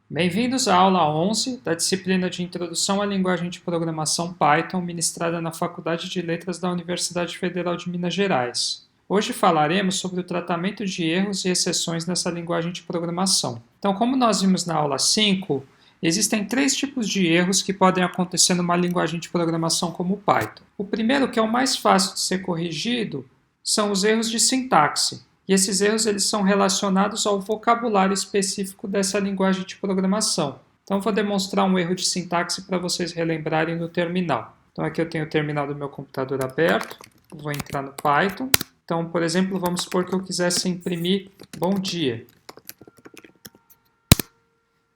Bem-vindos à aula 11 da disciplina de Introdução à Linguagem de Programação Python, ministrada na Faculdade de Letras da Universidade Federal de Minas Gerais. Hoje falaremos sobre o tratamento de erros e exceções nessa linguagem de programação. Então, como nós vimos na aula 5, existem três tipos de erros que podem acontecer numa linguagem de programação como o Python. O primeiro, que é o mais fácil de ser corrigido, são os erros de sintaxe. E esses erros eles são relacionados ao vocabulário específico dessa linguagem de programação. Então, eu vou demonstrar um erro de sintaxe para vocês relembrarem no terminal. Então, aqui eu tenho o terminal do meu computador aberto. Vou entrar no Python. Então, por exemplo, vamos supor que eu quisesse imprimir bom dia.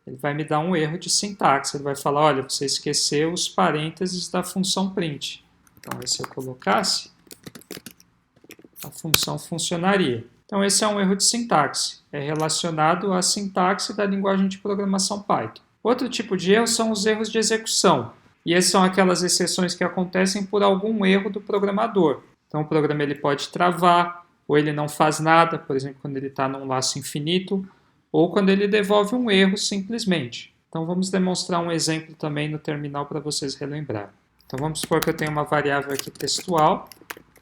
Ele vai me dar um erro de sintaxe. Ele vai falar, olha, você esqueceu os parênteses da função print. Então, se eu colocasse, a função funcionaria. Então, esse é um erro de sintaxe. É relacionado à sintaxe da linguagem de programação Python. Outro tipo de erro são os erros de execução. E esses são aquelas exceções que acontecem por algum erro do programador. Então, o programa ele pode travar, ou ele não faz nada, por exemplo, quando ele está num laço infinito, ou quando ele devolve um erro simplesmente. Então, vamos demonstrar um exemplo também no terminal para vocês relembrarem. Então, vamos supor que eu tenho uma variável aqui textual,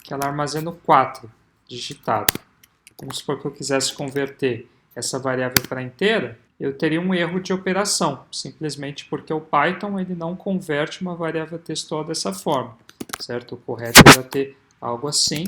que ela armazena o 4 digitado. Vamos supor que eu quisesse converter essa variável para inteira, eu teria um erro de operação, simplesmente porque o Python ele não converte uma variável textual dessa forma, certo? O correto era ter algo assim,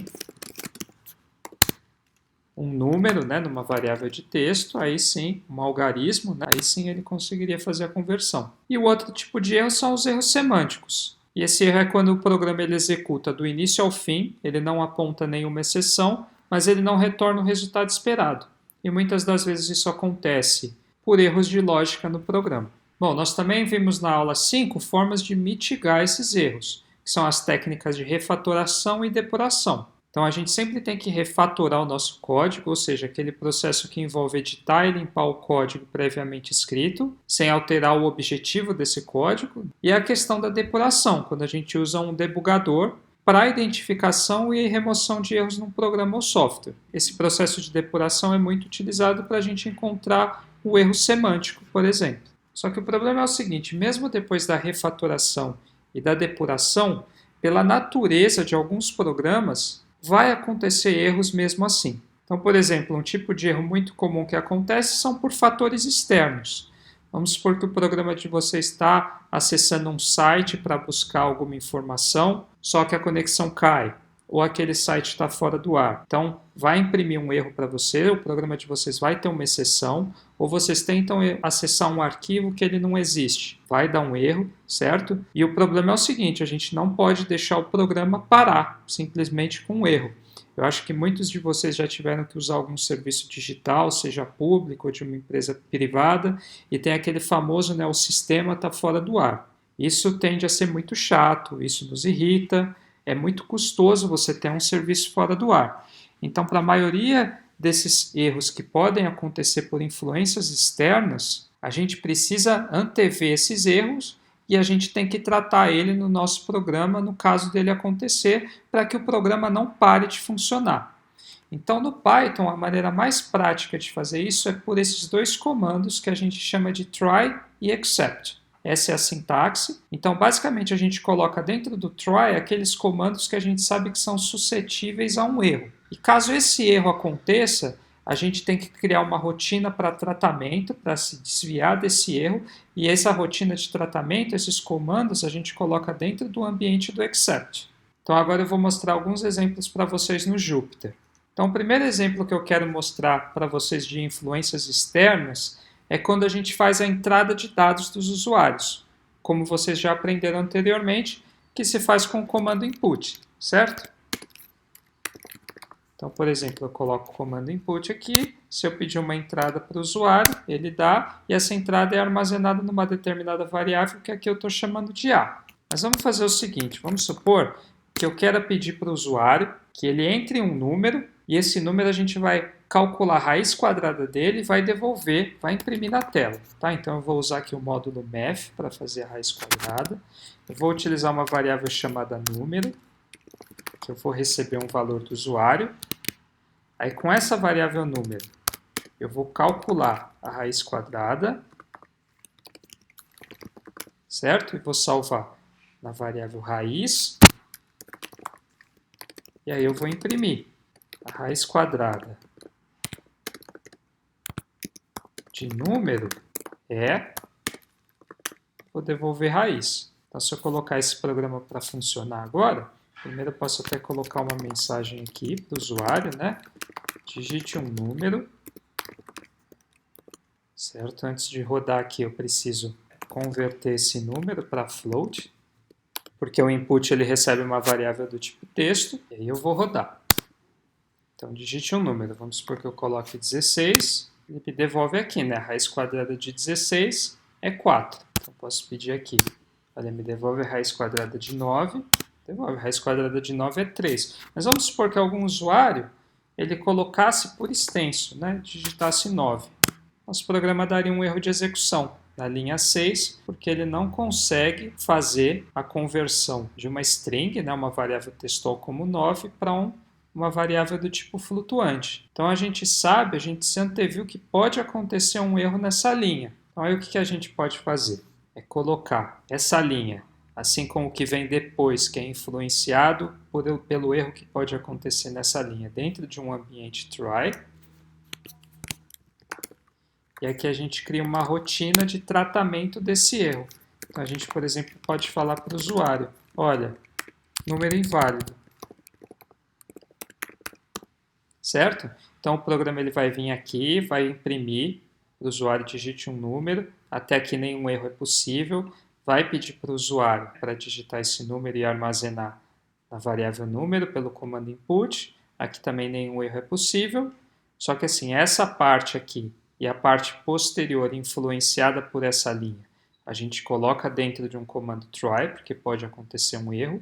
um número, né, numa variável de texto, aí sim, um algarismo, né, aí sim ele conseguiria fazer a conversão. E o outro tipo de erro são os erros semânticos. E esse erro é quando o programa ele executa do início ao fim, ele não aponta nenhuma exceção, mas ele não retorna o resultado esperado. E muitas das vezes isso acontece por erros de lógica no programa. Bom, nós também vimos na aula 5 formas de mitigar esses erros, que são as técnicas de refatoração e depuração. Então, a gente sempre tem que refatorar o nosso código, ou seja, aquele processo que envolve editar e limpar o código previamente escrito, sem alterar o objetivo desse código. E a questão da depuração, quando a gente usa um debugador para a identificação e remoção de erros num programa ou software. Esse processo de depuração é muito utilizado para a gente encontrar o erro semântico, por exemplo. Só que o problema é o seguinte, mesmo depois da refatoração e da depuração, pela natureza de alguns programas, vai acontecer erros mesmo assim. Então, por exemplo, um tipo de erro muito comum que acontece são por fatores externos. Vamos supor que o programa de você está acessando um site para buscar alguma informação, só que a conexão cai, ou aquele site está fora do ar. Então, vai imprimir um erro para você, o programa de vocês vai ter uma exceção, ou vocês tentam acessar um arquivo que ele não existe. Vai dar um erro, certo? E o problema é o seguinte, a gente não pode deixar o programa parar, simplesmente com um erro. Eu acho que muitos de vocês já tiveram que usar algum serviço digital, seja público ou de uma empresa privada, e tem aquele famoso, né, o sistema está fora do ar. Isso tende a ser muito chato, isso nos irrita, é muito custoso você ter um serviço fora do ar. Então, para a maioria desses erros que podem acontecer por influências externas, a gente precisa antever esses erros e a gente tem que tratar ele no nosso programa, no caso dele acontecer, para que o programa não pare de funcionar. Então, no Python, a maneira mais prática de fazer isso é por esses dois comandos que a gente chama de try e except. Essa é a sintaxe. Então, basicamente, a gente coloca dentro do try aqueles comandos que a gente sabe que são suscetíveis a um erro. E caso esse erro aconteça, a gente tem que criar uma rotina para tratamento, para se desviar desse erro, e essa rotina de tratamento, esses comandos, a gente coloca dentro do ambiente do except. Então, agora eu vou mostrar alguns exemplos para vocês no Jupyter. Então, o primeiro exemplo que eu quero mostrar para vocês de influências externas é quando a gente faz a entrada de dados dos usuários, como vocês já aprenderam anteriormente, que se faz com o comando input, certo? Então, por exemplo, eu coloco o comando input aqui, se eu pedir uma entrada para o usuário, ele dá, e essa entrada é armazenada numa determinada variável que aqui eu estou chamando de A. Mas vamos fazer o seguinte, vamos supor que eu quero pedir para o usuário que ele entre um número, e esse número a gente vai calcular a raiz quadrada dele e vai devolver, vai imprimir na tela. Tá? Então eu vou usar aqui o módulo math para fazer a raiz quadrada. Eu vou utilizar uma variável chamada número, que eu vou receber um valor do usuário. Aí com essa variável número, eu vou calcular a raiz quadrada certo? E vou salvar na variável raiz. E aí eu vou imprimir a raiz quadrada de número vou devolver raiz. Então, se eu colocar esse programa para funcionar agora, primeiro eu posso até colocar uma mensagem aqui para o usuário, né? Digite um número, certo? Antes de rodar aqui, eu preciso converter esse número para float, porque o input ele recebe uma variável do tipo texto, e aí eu vou rodar. Então, digite um número. Vamos supor que eu coloque 16, ele me devolve aqui, né? A raiz quadrada de 16 é 4. Então, posso pedir aqui, olha, me devolve a raiz quadrada de 9, devolve a raiz quadrada de 9 é 3. Mas vamos supor que algum usuário, ele colocasse por extenso, né? Digitasse 9. Nosso programa daria um erro de execução na linha 6, porque ele não consegue fazer a conversão de uma string, né, uma variável textual como 9, para uma variável do tipo flutuante. Então a gente sabe, a gente se anteviu que pode acontecer um erro nessa linha. Então aí o que a gente pode fazer? É colocar essa linha, assim como o que vem depois, que é influenciado pelo erro que pode acontecer nessa linha, dentro de um ambiente try. E aqui a gente cria uma rotina de tratamento desse erro. Então a gente, por exemplo, pode falar para o usuário, olha, número inválido. Certo? Então o programa ele vai vir aqui, vai imprimir, o usuário digite um número, até aqui nenhum erro é possível, vai pedir para o usuário para digitar esse número e armazenar na variável número pelo comando input, aqui também nenhum erro é possível, só que assim, essa parte aqui e a parte posterior influenciada por essa linha, a gente coloca dentro de um comando try, porque pode acontecer um erro.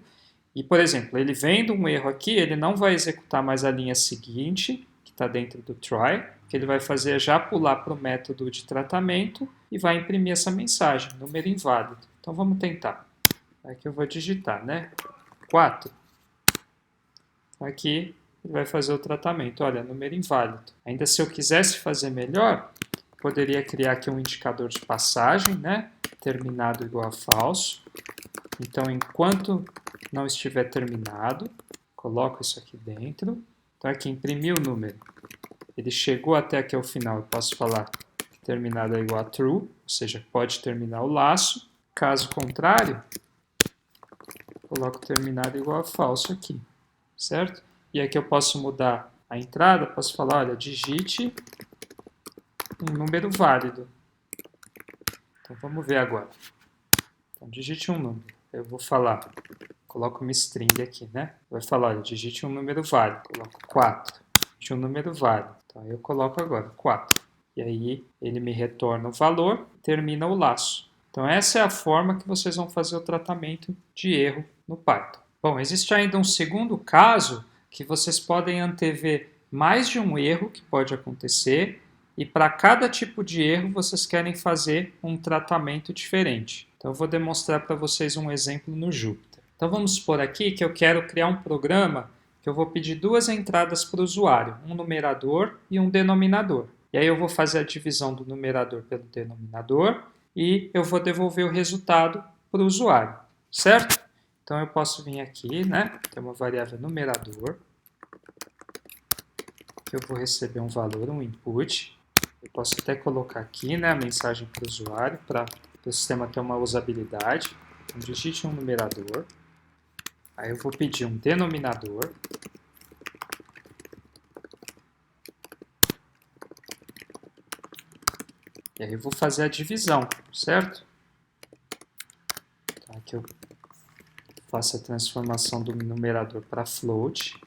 E, por exemplo, ele vendo um erro aqui, ele não vai executar mais a linha seguinte, que está dentro do try, que ele vai fazer é já pular para o método de tratamento e vai imprimir essa mensagem, número inválido. Então vamos tentar. Aqui eu vou digitar, né? 4. Aqui ele vai fazer o tratamento. Olha, número inválido. Ainda se eu quisesse fazer melhor, poderia criar aqui um indicador de passagem, né? Terminado igual a falso. Então, enquanto não estiver terminado, coloco isso aqui dentro. Então, aqui, imprimi o número. Ele chegou até aqui ao final. Eu posso falar que terminado é igual a true, ou seja, pode terminar o laço. Caso contrário, coloco terminado igual a falso aqui, certo? E aqui eu posso mudar a entrada, posso falar, olha, digite um número válido. Então, vamos ver agora. Então, digite um número. Eu vou falar, coloco uma string aqui, né? Vai falar, olha, digite um número válido. Coloco 4. Digite um número válido. Então, eu coloco agora 4. E aí, ele me retorna o valor, termina o laço. Então, essa é a forma que vocês vão fazer o tratamento de erro no Python. Bom, existe ainda um segundo caso que vocês podem antever mais de um erro que pode acontecer e para cada tipo de erro vocês querem fazer um tratamento diferente. Então eu vou demonstrar para vocês um exemplo no Jupyter. Então vamos supor aqui que eu quero criar um programa que eu vou pedir duas entradas para o usuário, um numerador e um denominador. E aí eu vou fazer a divisão do numerador pelo denominador e eu vou devolver o resultado para o usuário, certo? Então eu posso vir aqui, né? Tem uma variável numerador, que eu vou receber um valor, um input. Eu posso até colocar aqui, né, a mensagem para o usuário, para o sistema ter uma usabilidade. Então, digite um numerador. Aí eu vou pedir um denominador. E aí eu vou fazer a divisão, certo? Então, aqui eu faço a transformação do numerador para float.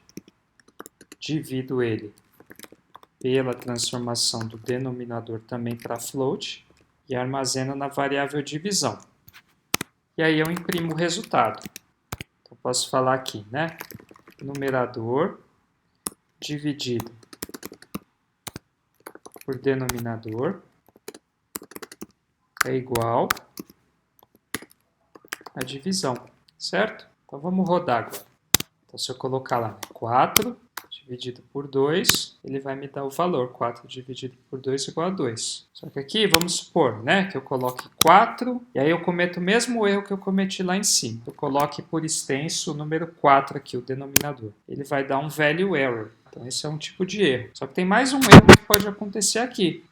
Divido ele pela transformação do denominador também para float e armazeno na variável divisão. E aí eu imprimo o resultado. Então, posso falar aqui, né? Numerador dividido por denominador é igual a divisão, certo? Então, vamos rodar agora. Então, se eu colocar lá 4 dividido por 2 ele vai me dar o valor 4 dividido por 2 igual a 2. Só que aqui, vamos supor, né, que eu coloque 4, e aí eu cometo o mesmo erro que eu cometi lá em cima. Eu coloque por extenso o número 4 aqui, o denominador. Ele vai dar um value error. Então esse é um tipo de erro. Só que tem mais um erro que pode acontecer aqui.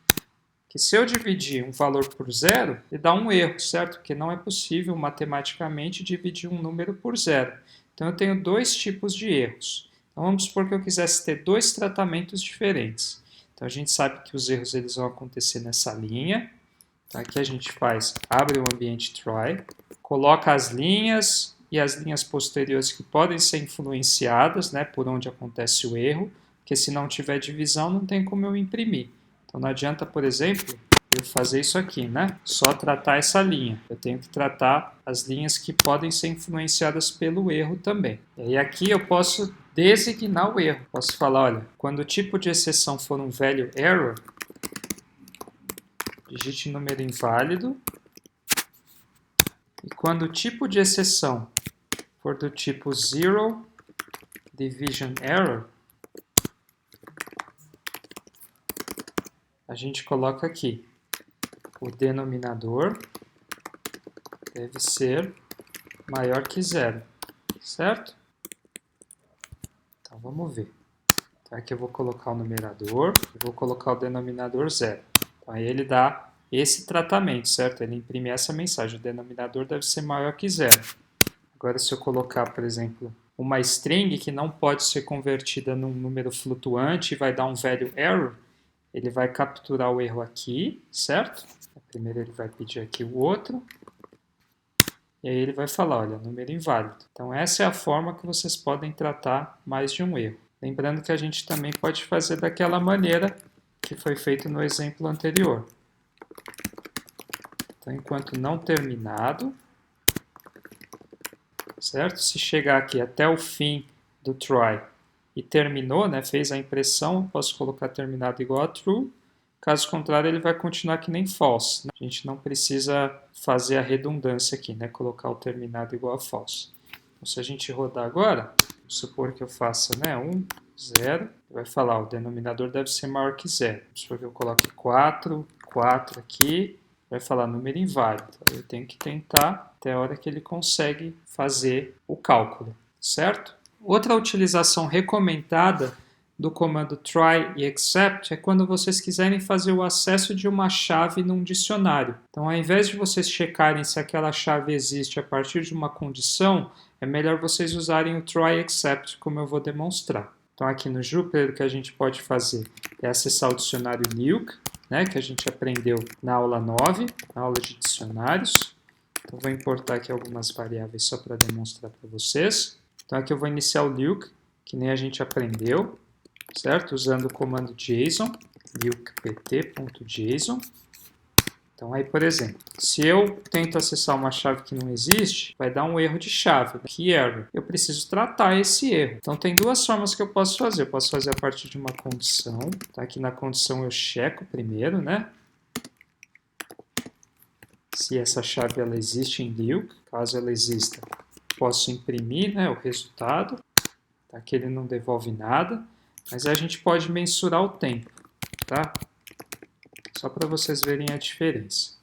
Que se eu dividir um valor por zero, ele dá um erro, certo? Porque não é possível matematicamente dividir um número por zero. Então eu tenho dois tipos de erros. Então vamos supor que eu quisesse ter dois tratamentos diferentes. Então a gente sabe que os erros eles vão acontecer nessa linha. Então aqui a gente abre o ambiente try, coloca as linhas e as linhas posteriores que podem ser influenciadas, né, por onde acontece o erro, porque se não tiver divisão não tem como eu imprimir. Então não adianta, por exemplo, eu fazer isso aqui, né? Só tratar essa linha. Eu tenho que tratar as linhas que podem ser influenciadas pelo erro também. E aí aqui eu posso designar o erro. Posso falar, olha, quando o tipo de exceção for um value error, digite número inválido. E quando o tipo de exceção for do tipo zero division error, a gente coloca aqui, o denominador deve ser maior que zero, certo? Então vamos ver. Então aqui eu vou colocar o numerador, eu vou colocar o denominador zero. Então aí ele dá esse tratamento, certo? Ele imprime essa mensagem, o denominador deve ser maior que zero. Agora se eu colocar, por exemplo, uma string que não pode ser convertida num número flutuante e vai dar um value error, ele vai capturar o erro aqui, certo? Primeiro ele vai pedir aqui o outro. E aí ele vai falar, olha, número inválido. Então essa é a forma que vocês podem tratar mais de um erro. Lembrando que a gente também pode fazer daquela maneira que foi feito no exemplo anterior. Então enquanto não terminado, certo? Se chegar aqui até o fim do try e terminou, né, fez a impressão, posso colocar terminado igual a true. Caso contrário, ele vai continuar que nem false. Né? A gente não precisa fazer a redundância aqui, né? Colocar o terminado igual a false. Então, se a gente rodar agora, vamos supor que eu faça, né, 1, 0, vai falar, o denominador deve ser maior que 0. Vamos supor que eu coloque 4, 4 aqui, vai falar número inválido. Eu tenho que tentar até a hora que ele consegue fazer o cálculo, certo? Outra utilização recomendada do comando try e except é quando vocês quiserem fazer o acesso de uma chave num dicionário. Então, ao invés de vocês checarem se aquela chave existe a partir de uma condição, é melhor vocês usarem o try except, como eu vou demonstrar. Então, aqui no Jupyter, o que a gente pode fazer é acessar o dicionário Luke, né, que a gente aprendeu na aula 9, na aula de dicionários. Então, vou importar aqui algumas variáveis só para demonstrar para vocês. Então, aqui eu vou iniciar o Luke, que nem a gente aprendeu, certo? Usando o comando JSON, lukept.json. Então aí, por exemplo, se eu tento acessar uma chave que não existe, vai dar um erro de chave, key error. Eu preciso tratar esse erro. Então tem duas formas que eu posso fazer. Eu posso fazer a partir de uma condição. Tá? Aqui na condição eu checo primeiro, né? Se essa chave ela existe em Luke. Caso ela exista, posso imprimir, né, o resultado. Tá? Aqui ele não devolve nada. Mas a gente pode mensurar o tempo, tá? Só para vocês verem a diferença.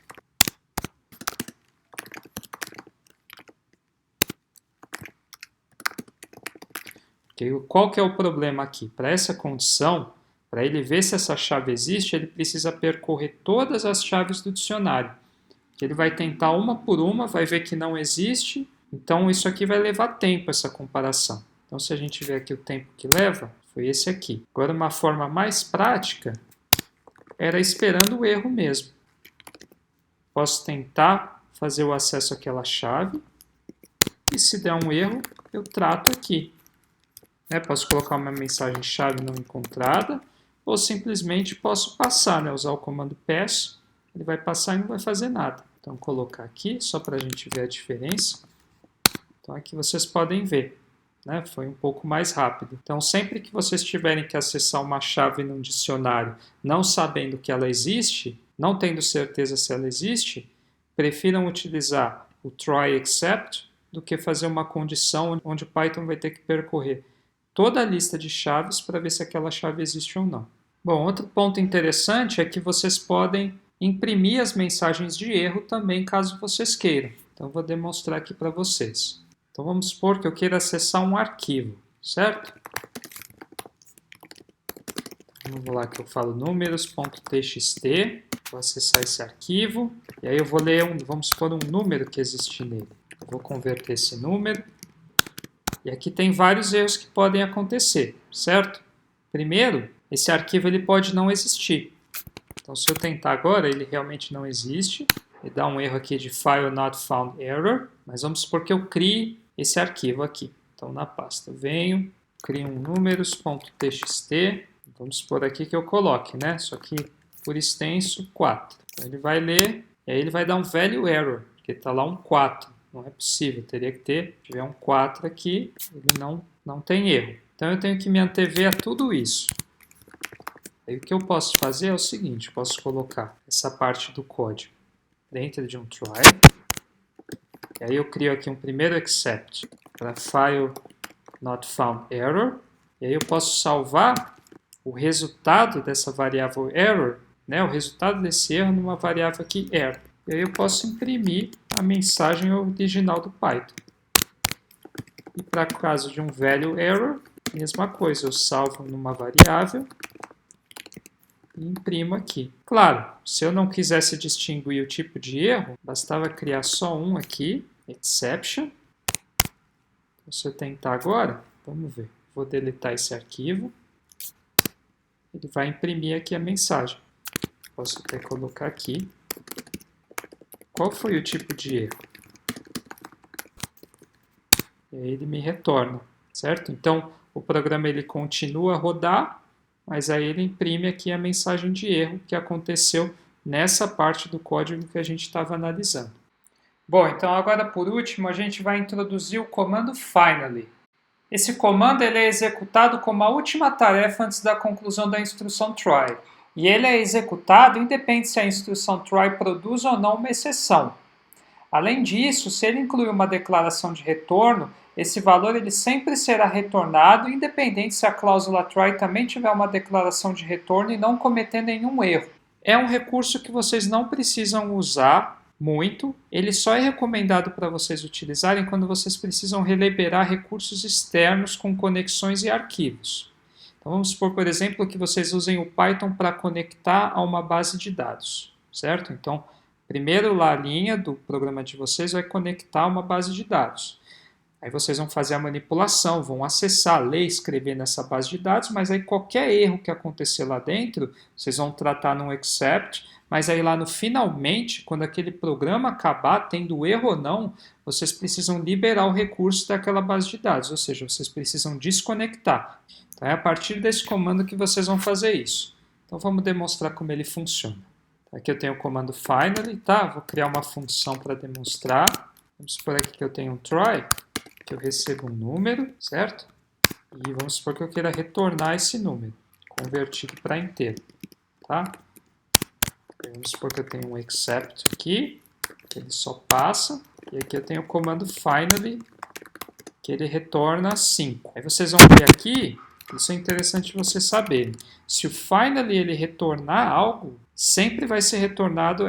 Qual que é o problema aqui? Para essa condição, para ele ver se essa chave existe, ele precisa percorrer todas as chaves do dicionário. Ele vai tentar uma por uma, vai ver que não existe, então isso aqui vai levar tempo, essa comparação. Então se a gente ver aqui o tempo que leva, foi esse aqui. Agora, uma forma mais prática era esperando o erro mesmo. Posso tentar fazer o acesso àquela chave e se der um erro, eu trato aqui. Né? Posso colocar uma mensagem chave não encontrada ou simplesmente posso passar, né? Usar o comando pass, ele vai passar e não vai fazer nada. Então, colocar aqui só para a gente ver a diferença. Então, aqui vocês podem ver. Né? Foi um pouco mais rápido. Então, sempre que vocês tiverem que acessar uma chave num dicionário, não sabendo que ela existe, não tendo certeza se ela existe, prefiram utilizar o try except do que fazer uma condição onde o Python vai ter que percorrer toda a lista de chaves para ver se aquela chave existe ou não. Bom, outro ponto interessante é que vocês podem imprimir as mensagens de erro também, caso vocês queiram. Então, eu vou demonstrar aqui para vocês. Então, vamos supor que eu queira acessar um arquivo, certo? Vamos lá que eu falo números.txt, vou acessar esse arquivo, e aí eu vou ler, vamos supor, um número que existe nele. Eu vou converter esse número, e aqui tem vários erros que podem acontecer, certo? Primeiro, esse arquivo ele pode não existir. Então, se eu tentar agora, ele realmente não existe. Ele dá um erro aqui de File Not Found Error, mas vamos supor que eu crie esse arquivo aqui. Então, na pasta, eu venho, crio um números.txt, vamos supor aqui que eu coloque, né? Só que por extenso 4. Então, ele vai ler, e aí ele vai dar um Value Error, porque está lá um 4. Não é possível, teria que ter, se tiver um 4 aqui, ele não tem erro. Então, eu tenho que me antever a tudo isso. Aí o que eu posso fazer é o seguinte, posso colocar essa parte do código dentro de um try, e aí eu crio aqui um primeiro except para file not found error, e aí eu posso salvar o resultado dessa variável error, né, o resultado desse erro numa variável aqui error. E aí eu posso imprimir a mensagem original do Python. E para o caso de um value error, mesma coisa, eu salvo numa variável e imprimo aqui. Claro, se eu não quisesse distinguir o tipo de erro, bastava criar só um aqui, exception. Então, se eu tentar agora, vamos ver. Vou deletar esse arquivo. Ele vai imprimir aqui a mensagem. Posso até colocar aqui. Qual foi o tipo de erro? E aí ele me retorna, certo? Então, o programa ele continua a rodar, mas aí ele imprime aqui a mensagem de erro que aconteceu nessa parte do código que a gente estava analisando. Bom, então agora por último a gente vai introduzir o comando finally. Esse comando ele é executado como a última tarefa antes da conclusão da instrução try. E ele é executado independente se a instrução try produz ou não uma exceção. Além disso, se ele incluir uma declaração de retorno, esse valor ele sempre será retornado, independente se a cláusula try também tiver uma declaração de retorno e não cometer nenhum erro. É um recurso que vocês não precisam usar muito, ele só é recomendado para vocês utilizarem quando vocês precisam releberar recursos externos com conexões e arquivos. Então vamos supor, por exemplo, que vocês usem o Python para conectar a uma base de dados, certo? Então, primeiro lá a linha do programa de vocês vai conectar uma base de dados. Aí vocês vão fazer a manipulação, vão acessar, ler, escrever nessa base de dados, mas aí qualquer erro que acontecer lá dentro, vocês vão tratar num except, mas aí lá no finalmente, quando aquele programa acabar tendo erro ou não, vocês precisam liberar o recurso daquela base de dados, ou seja, vocês precisam desconectar. Então é a partir desse comando que vocês vão fazer isso. Então vamos demonstrar como ele funciona. Aqui eu tenho o comando finally, tá? Vou criar uma função para demonstrar. Vamos supor aqui que eu tenho um try, que eu recebo um número, certo? E vamos supor que eu queira retornar esse número, convertido para inteiro, tá? Vamos supor que eu tenho um except aqui, que ele só passa, e aqui eu tenho o comando finally, que ele retorna 5. Aí vocês vão ver aqui, isso é interessante vocês saberem, se o finally ele retornar algo, sempre vai ser retornado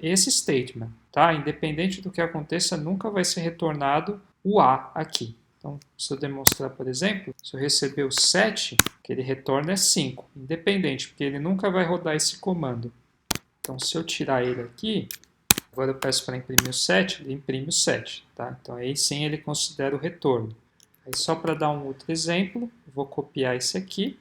esse statement, tá? Independente do que aconteça, nunca vai ser retornado o A aqui. Então, se eu demonstrar, por exemplo, se eu receber o 7, que ele retorna é 5, independente, porque ele nunca vai rodar esse comando. Então, se eu tirar ele aqui, agora eu peço para imprimir o 7, ele imprime o 7, tá? Então, aí sim ele considera o retorno. Aí, só para dar um outro exemplo, eu vou copiar esse aqui.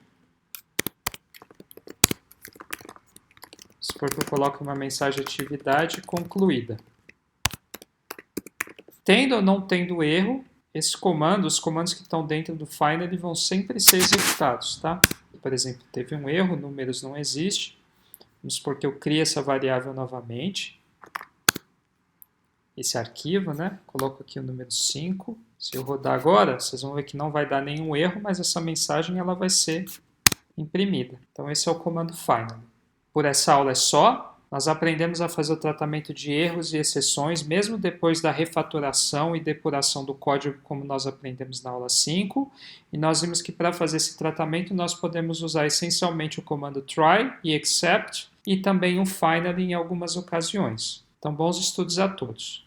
Supor que eu coloque uma mensagem de atividade concluída. Tendo ou não tendo erro, esse comando, os comandos que estão dentro do finally vão sempre ser executados, tá? Por exemplo, teve um erro, números não existe. Vamos supor que eu crie essa variável novamente. Esse arquivo, né? Coloco aqui o número 5. Se eu rodar agora, vocês vão ver que não vai dar nenhum erro, mas essa mensagem ela vai ser imprimida. Então esse é o comando finally. Por essa aula é só. Nós aprendemos a fazer o tratamento de erros e exceções, mesmo depois da refatoração e depuração do código, como nós aprendemos na aula 5. E nós vimos que para fazer esse tratamento, nós podemos usar essencialmente o comando try e except, e também o finally em algumas ocasiões. Então, bons estudos a todos!